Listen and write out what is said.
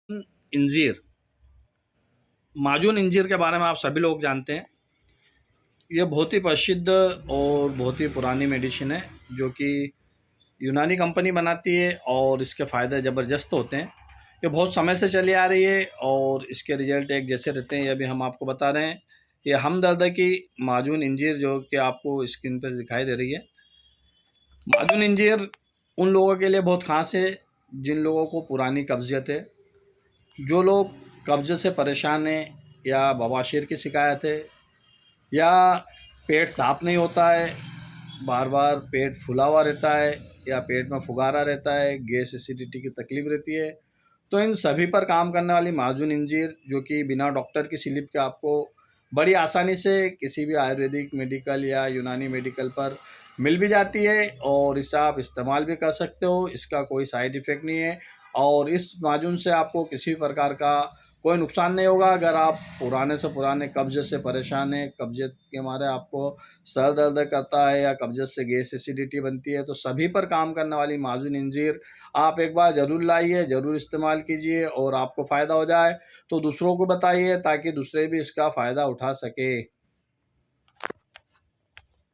इंजीर, माजून इंजीर के बारे में आप सभी लोग जानते हैं। ये बहुत ही प्रसिद्ध और बहुत ही पुरानी मेडिसिन है, जो कि यूनानी कंपनी बनाती है और इसके फ़ायदे ज़बरदस्त होते हैं। ये बहुत समय से चली आ रही है और इसके रिज़ल्ट एक जैसे रहते हैं, ये भी हम आपको बता रहे हैं। ये हमदर्द की माजून इंजीर, जो कि आपको स्क्रीन पर दिखाई दे रही है। माजून इंजीर उन लोगों के लिए बहुत ख़ास है जिन लोगों को पुरानी कब्ज़ियत है, जो लोग कब्ज़ से परेशान हैं, या बवासीर की शिकायत है, या पेट साफ़ नहीं होता है, बार बार पेट फूला हुआ रहता है, या पेट में फुगारा रहता है, गैस एसिडिटी की तकलीफ रहती है, तो इन सभी पर काम करने वाली माजून इंजीर, जो कि बिना डॉक्टर की स्लिप के आपको बड़ी आसानी से किसी भी आयुर्वेदिक मेडिकल या यूनानी मेडिकल पर मिल भी जाती है, और इससे आप इस्तेमाल भी कर सकते हो। इसका कोई साइड इफ़ेक्ट नहीं है, और इस माजून से आपको किसी भी प्रकार का कोई नुकसान नहीं होगा। अगर आप पुराने से पुराने कब्ज़ से परेशान हैं, कब्ज़ियत के मारे आपको सर दर्द करता है, या कब्ज़ियत से गैस एसिडिटी बनती है, तो सभी पर काम करने वाली माजून इंजीर आप एक बार ज़रूर लाइए, ज़रूर इस्तेमाल कीजिए, और आपको फ़ायदा हो जाए तो दूसरों को बताइए, ताकि दूसरे भी इसका फ़ायदा उठा सके।